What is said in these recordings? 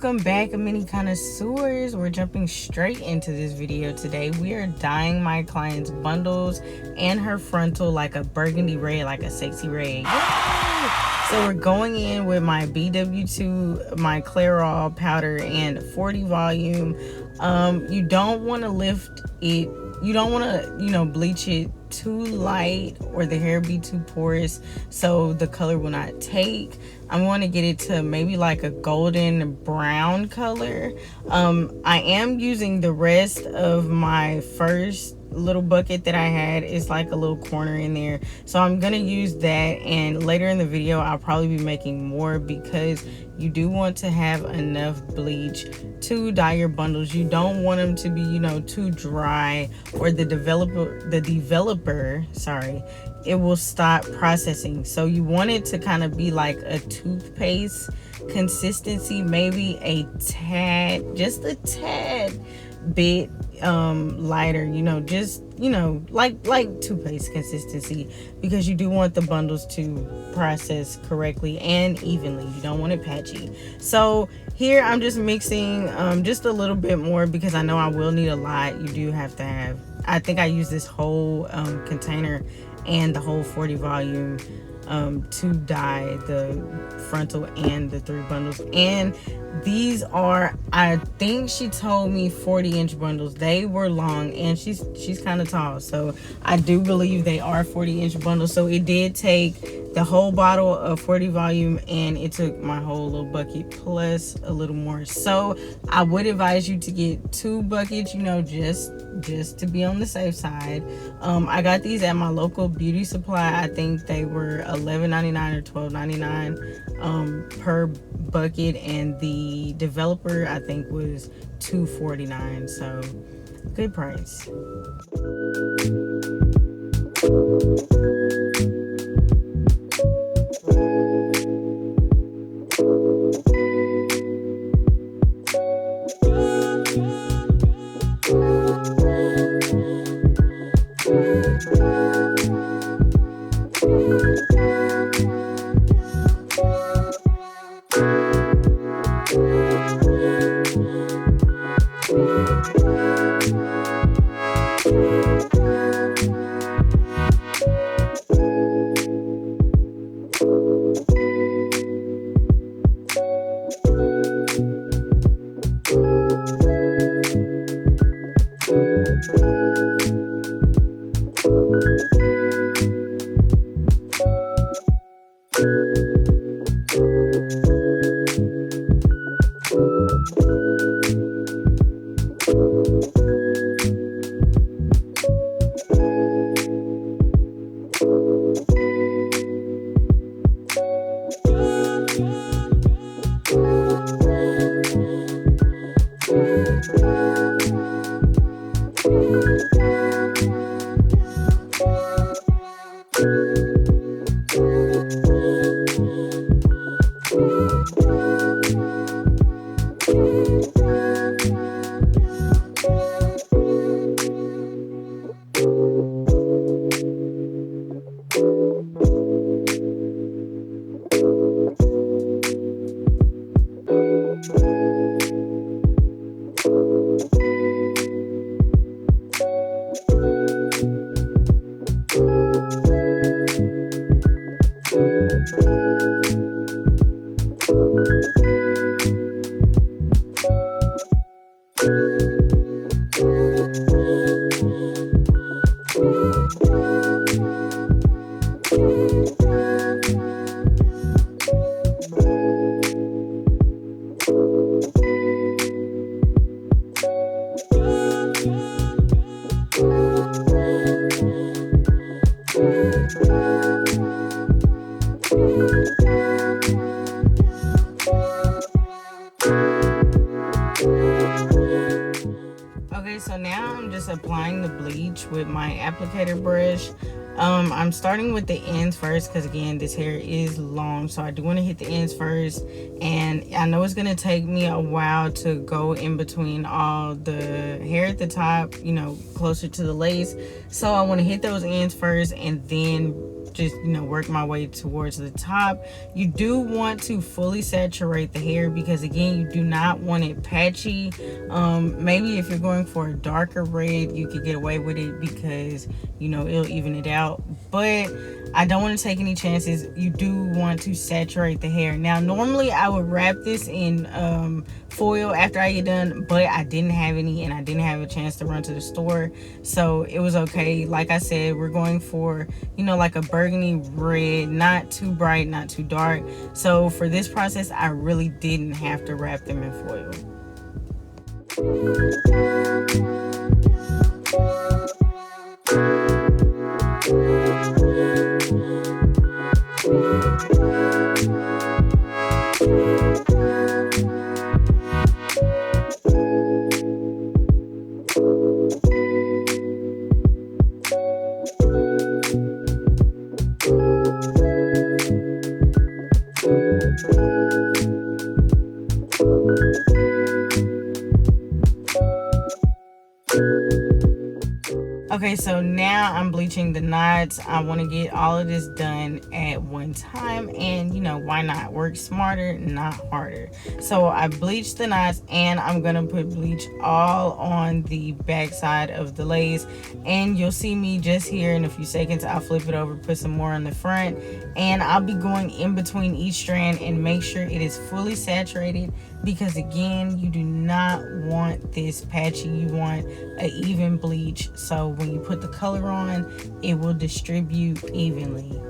Welcome back, mini connoisseurs. We're jumping straight into this video today. We are dyeing my client's bundles and her frontal like a burgundy red, like a sexy red. Yay! So we're going in with my BW2, my Clairol powder and 40 volume. You don't want to lift it. You don't want to, bleach it too light or the hair be too porous so the color will not take. I want to get it to maybe like a golden brown color. I am using the rest of my first little bucket that I had. It's like a little corner in there, so I'm gonna use that, and later in the video I'll probably be making more because you do want to have enough bleach to dye your bundles. You don't want them to be too dry, or the developer it will stop processing. So you want it to kind of be like a toothpaste consistency, maybe just a tad bit lighter, like toothpaste consistency, because you do want the bundles to process correctly and evenly. You don't want it patchy. So here I'm just mixing just a little bit more because I know I will need a lot. You do have to have, I think I use this whole container and the whole 40 volume to dye the frontal and the 3 bundles. And these are, I think she told me 40-inch bundles. They were long, and she's kind of tall, so I do believe they are 40-inch bundles. So it did take the whole bottle of 40 volume, and it took my whole little bucket plus a little more. So I would advise you to get 2 buckets, just to be on the safe side. I got these at my local beauty supply. I think they were $11.99 or $12.99 per bucket, and the developer I think was $2.49, so good price. Okay, so now I'm just applying the bleach with my applicator brush. I'm starting with the ends first because, again, this hair is long, so I do want to hit the ends first. And I know it's going to take me a while to go in between all the hair at the top, closer to the lace. So I want to hit those ends first and then just, you know, work my way towards the top. You do want to fully saturate the hair because, again, you do not want it patchy. Maybe if you're going for a darker red, you could get away with it because, you know, it'll even it out. But I don't want to take any chances. You do want to saturate the hair. Now, normally I would wrap this in foil after I get done, but I didn't have any and I didn't have a chance to run to the store, so it was okay. Like I said, we're going for, you know, like a burgundy red, not too bright, not too dark. So for this process, I really didn't have to wrap them in foil. Okay, so now I'm bleaching the knots. I want to get all of this done at one time, and you know, why not? Work smarter, not harder. So I bleached the knots, and I'm gonna put bleach all on the back side of the lace, and you'll see me just here in a few seconds. I'll flip it over, put some more on the front, and I'll be going in between each strand and make sure it is fully saturated, because again, you do not want this patchy. You want an even bleach, so when you put the color on, it will distribute evenly.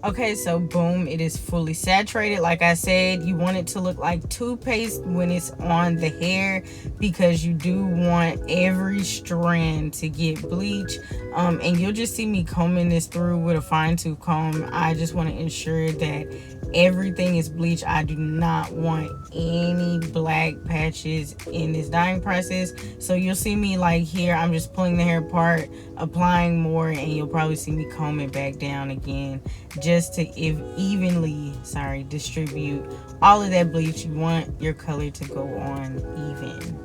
Okay, so boom, it is fully saturated. Like I said, you want it to look like toothpaste when it's on the hair, because you do want every strand to get bleach. And you'll just see me combing this through with a fine-tooth comb. I just want to ensure that everything is bleached. I do not want any black patches in this dyeing process. So you'll see me like here, I'm just pulling the hair apart, applying more, and you'll probably see me comb it back down again, just to evenly distribute all of that bleach. You want your color to go on even.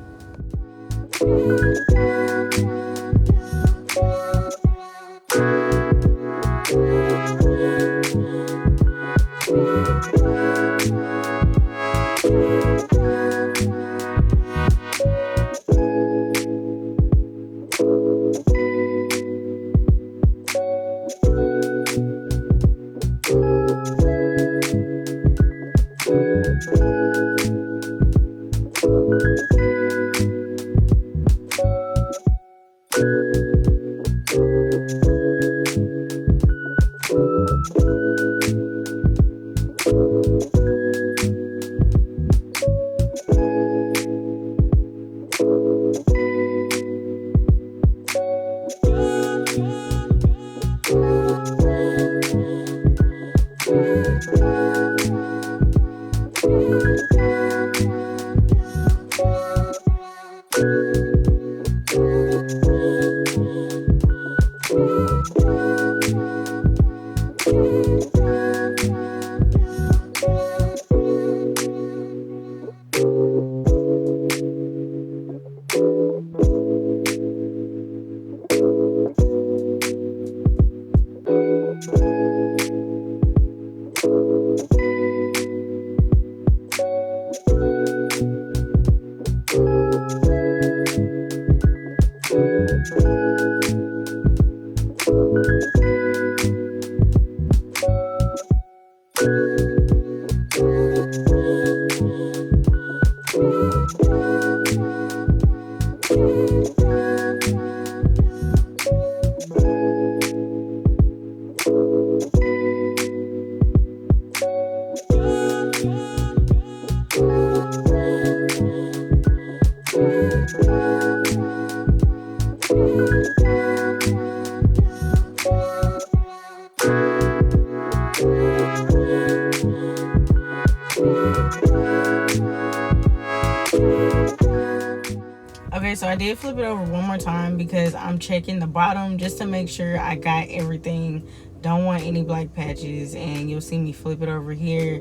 Okay, so I did flip it over one more time because I'm checking the bottom just to make sure I got everything. Don't want any black patches, and you'll see me flip it over here,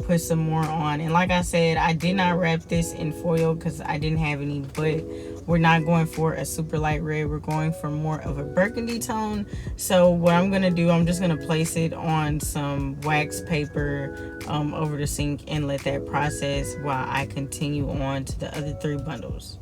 put some more on. And like I said, I did not wrap this in foil because I didn't have any, but we're not going for a super light red. We're going for more of a burgundy tone. So what I'm gonna do, I'm just gonna place it on some wax paper over the sink and let that process while I continue on to the other 3 bundles.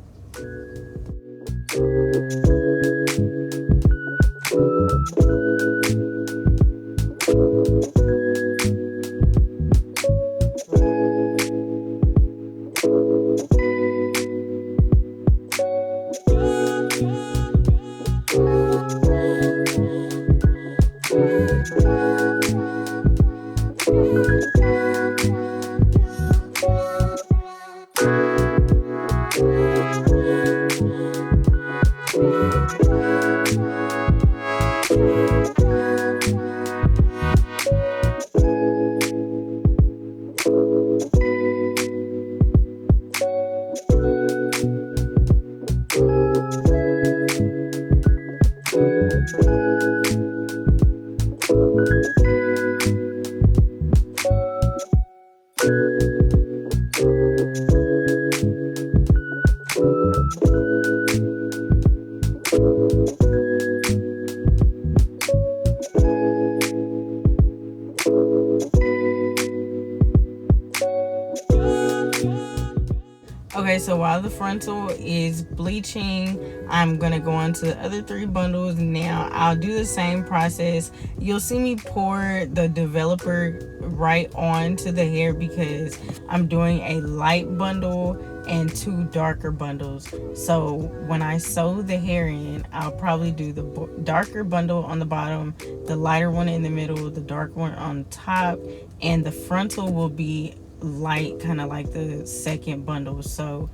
Okay, so while the frontal is bleaching, I'm gonna go on to the other 3 bundles. Now I'll do the same process. You'll see me pour the developer right onto the hair because I'm doing a light bundle and 2 darker bundles. So when I sew the hair in, I'll probably do the darker bundle on the bottom, the lighter one in the middle, the dark one on top, and the frontal will be light, kind of like the second bundle. So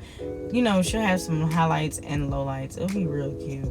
you know, she'll have some highlights and lowlights. It'll be real cute.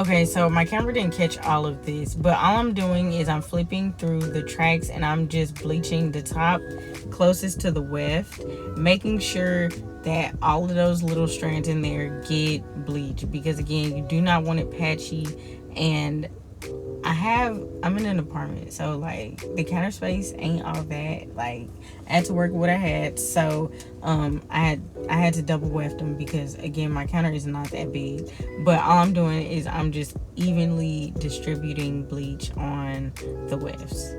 Okay, so my camera didn't catch all of this, but all I'm doing is I'm flipping through the tracks and I'm just bleaching the top closest to the weft, making sure that all of those little strands in there get bleached, because again, you do not want it patchy. And I'm in an apartment, so like the counter space ain't all that. Like, I had to work with what I had, so I had to double weft them, because again, my counter is not that big. But all I'm doing is I'm just evenly distributing bleach on the wefts.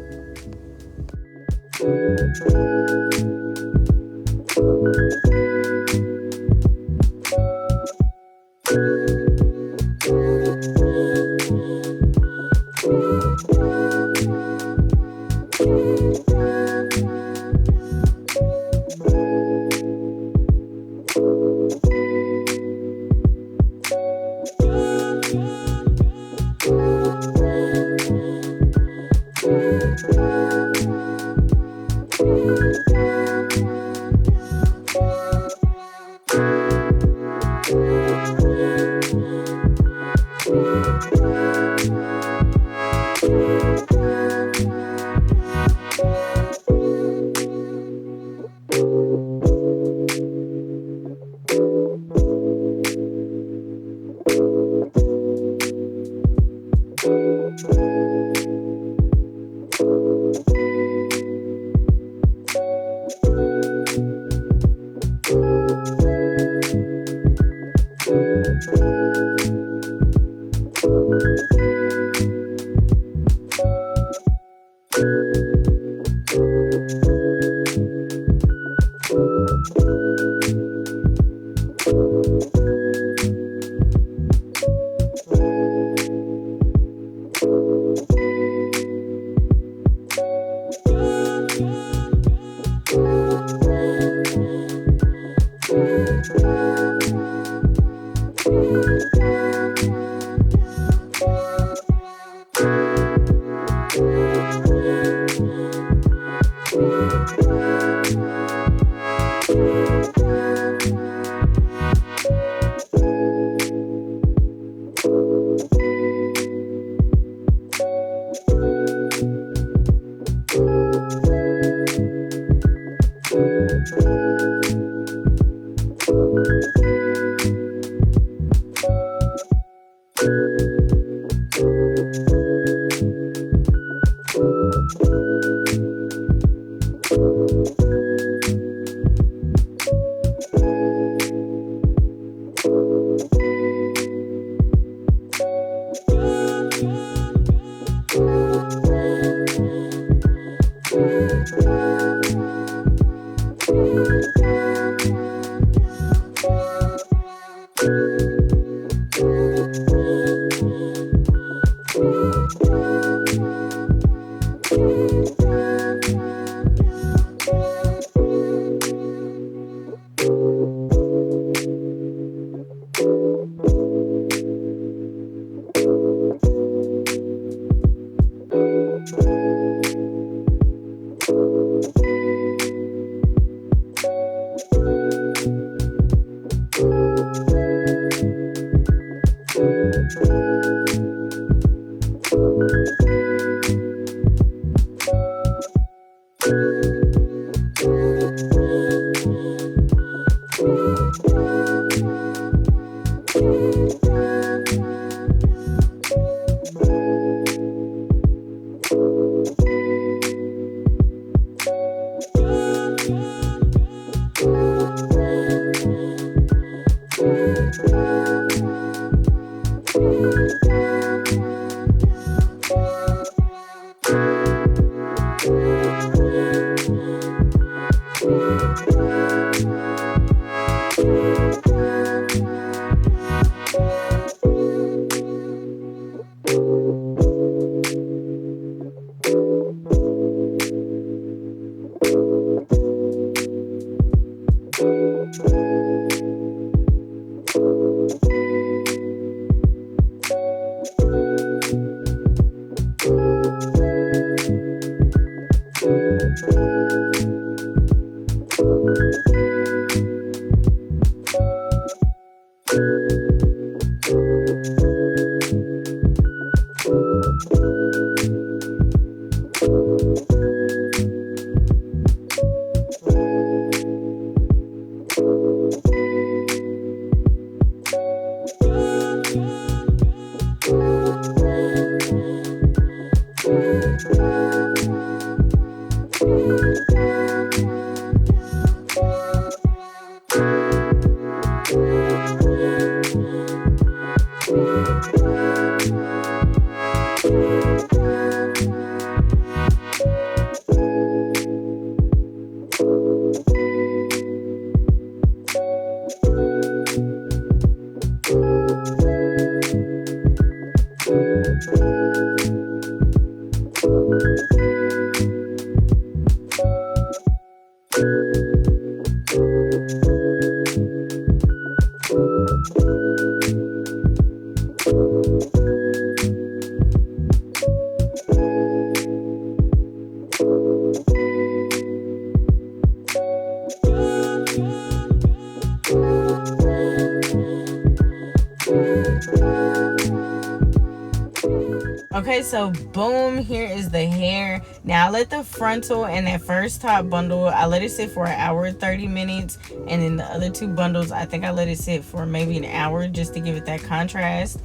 Okay, so boom, here is the hair. Now I let the frontal and that first top bundle, I let it sit for 1 hour 30 minutes, and then the other 2 bundles, I think I let it sit for maybe an hour just to give it that contrast.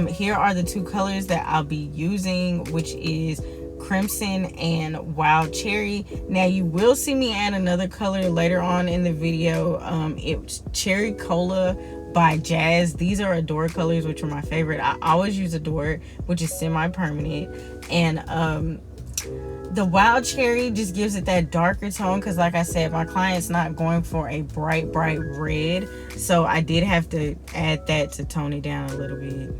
Here are the 2 colors that I'll be using, which is crimson and wild cherry. Now you will see me add another color later on in the video. It's cherry cola by Jazz. These are Adore colors, which are my favorite. I always use Adore, which is semi-permanent. And the wild cherry just gives it that darker tone, because like I said, my client's not going for a bright red, so I did have to add that to tone it down a little bit.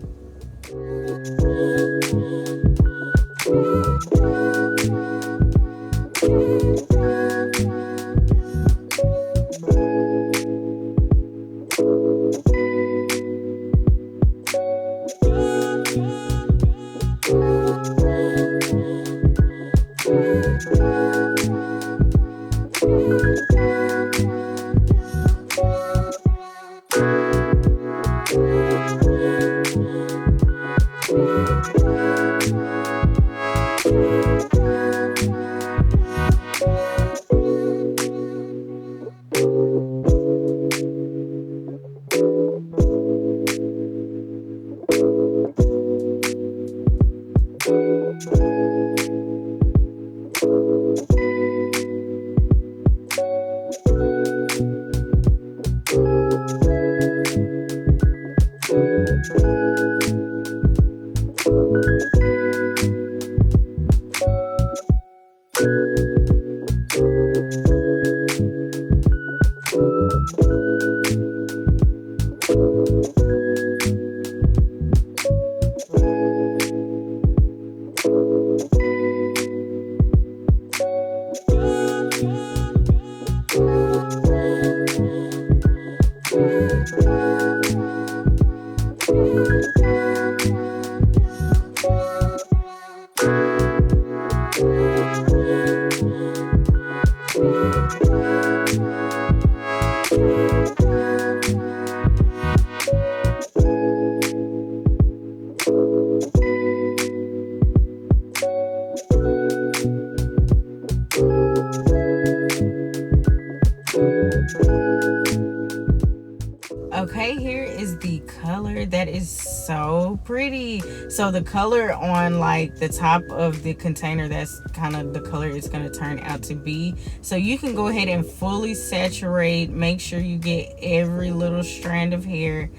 Okay, here is the color. That is so pretty. So the color on like the top of the container, that's kind of the color it's going to turn out to be. So you can go ahead and fully saturate. Make sure you get every little strand of hair.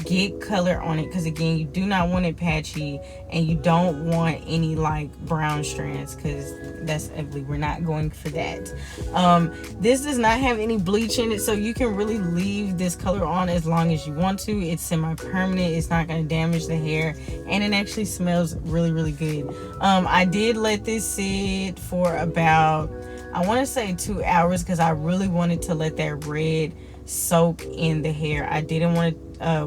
Get color on it, because again, you do not want it patchy, and you don't want any like brown strands, because that's ugly. We're not going for that. This does not have any bleach in it, so you can really leave this color on as long as you want to. It's semi-permanent. It's not going to damage the hair, and it actually smells really good. I did let this sit for about, I want to say 2 hours, because I really wanted to let that red soak in the hair. I didn't want to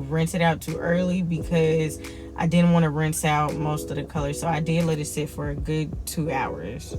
rinse it out too early, because I didn't want to rinse out most of the color, so I did let it sit for a good 2 hours.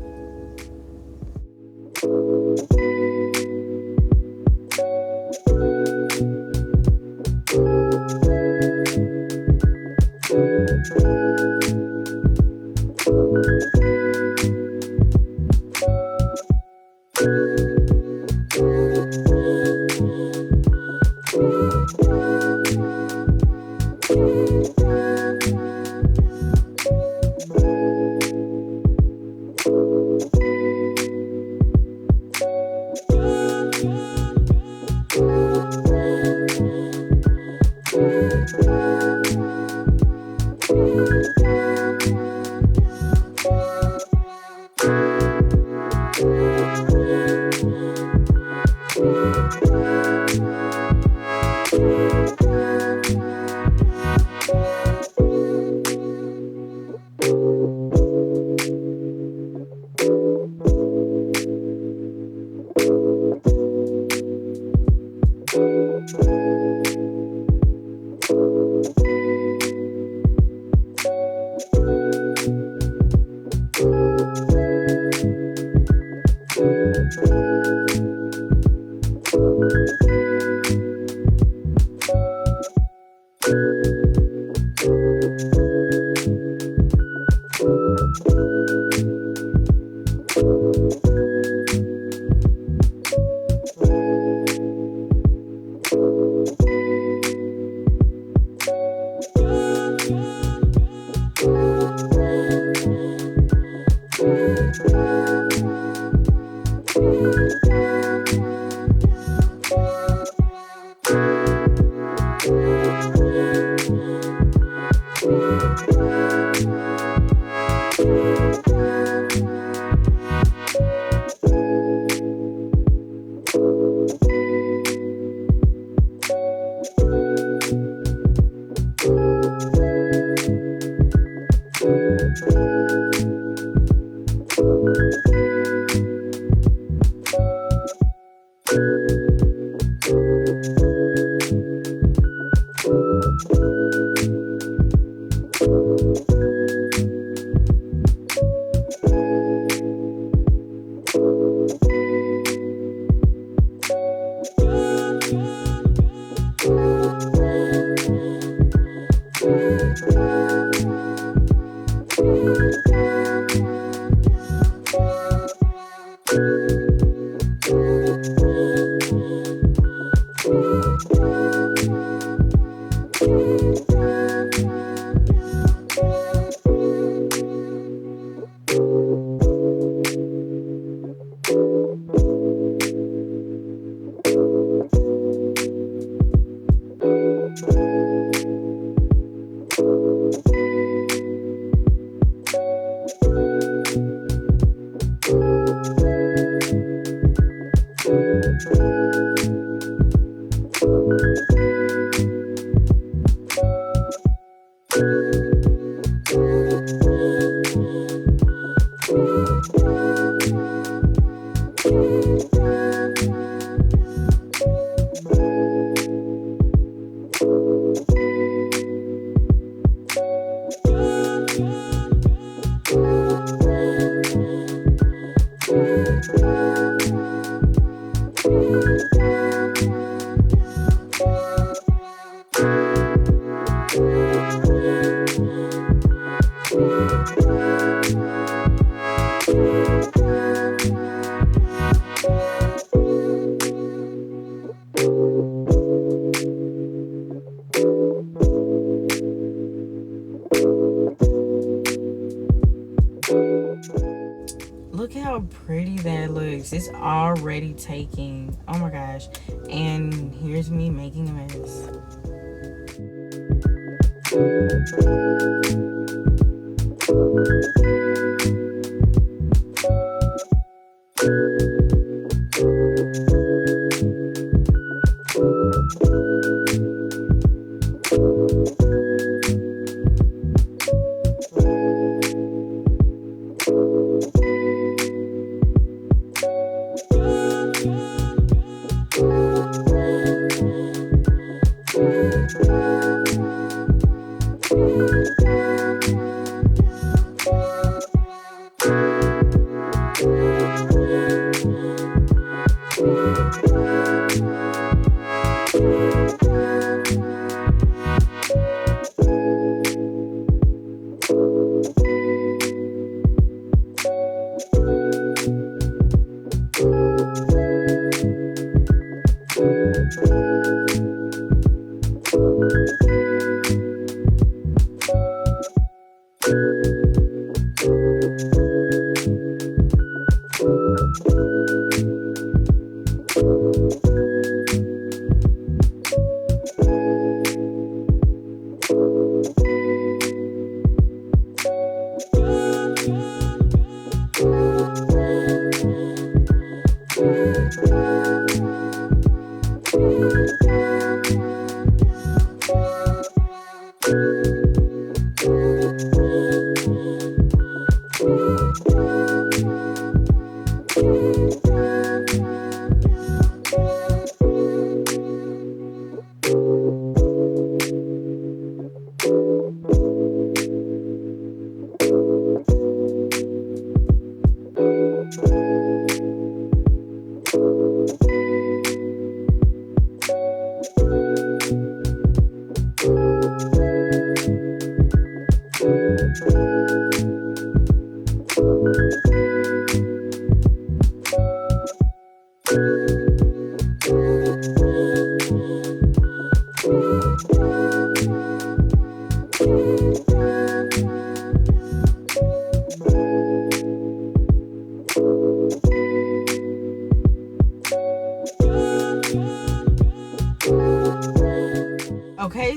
Look how pretty that looks. It's already taking. Oh my gosh. And here's me making a mess.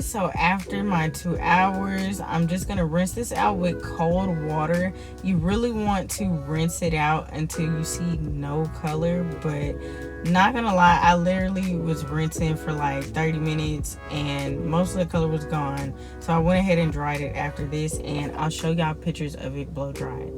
guys, so after my 2 hours, I'm just gonna rinse this out with cold water. You really want to rinse it out until you see no color, but not gonna lie, I literally was rinsing for like 30 minutes and most of the color was gone. So I went ahead and dried it after this, and I'll show y'all pictures of it blow dried.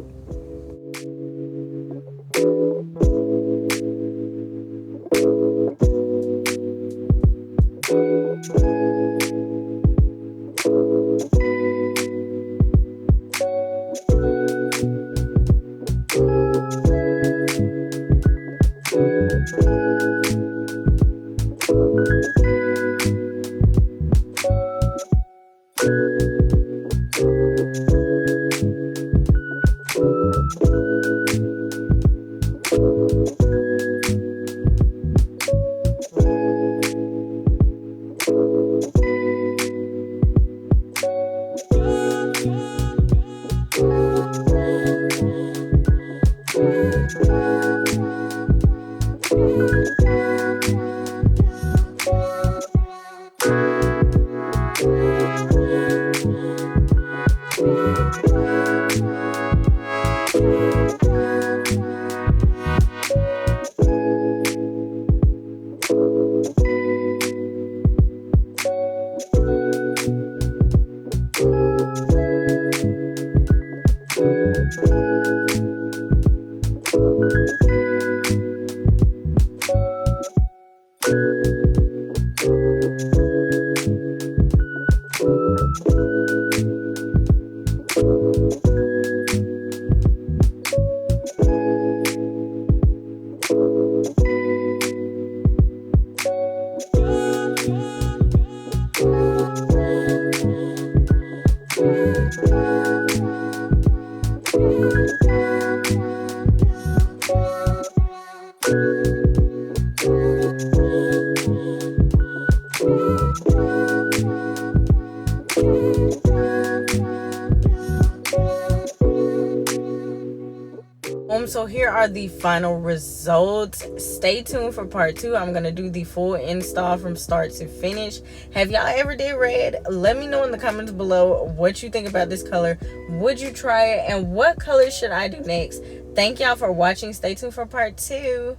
So here are the final results. Stay tuned for part 2. I'm gonna do the full install from start to finish. Have y'all ever did red? Let me know in the comments below what you think about this color. Would you try it, and what color should I do next? Thank y'all for watching. Stay tuned for part 2.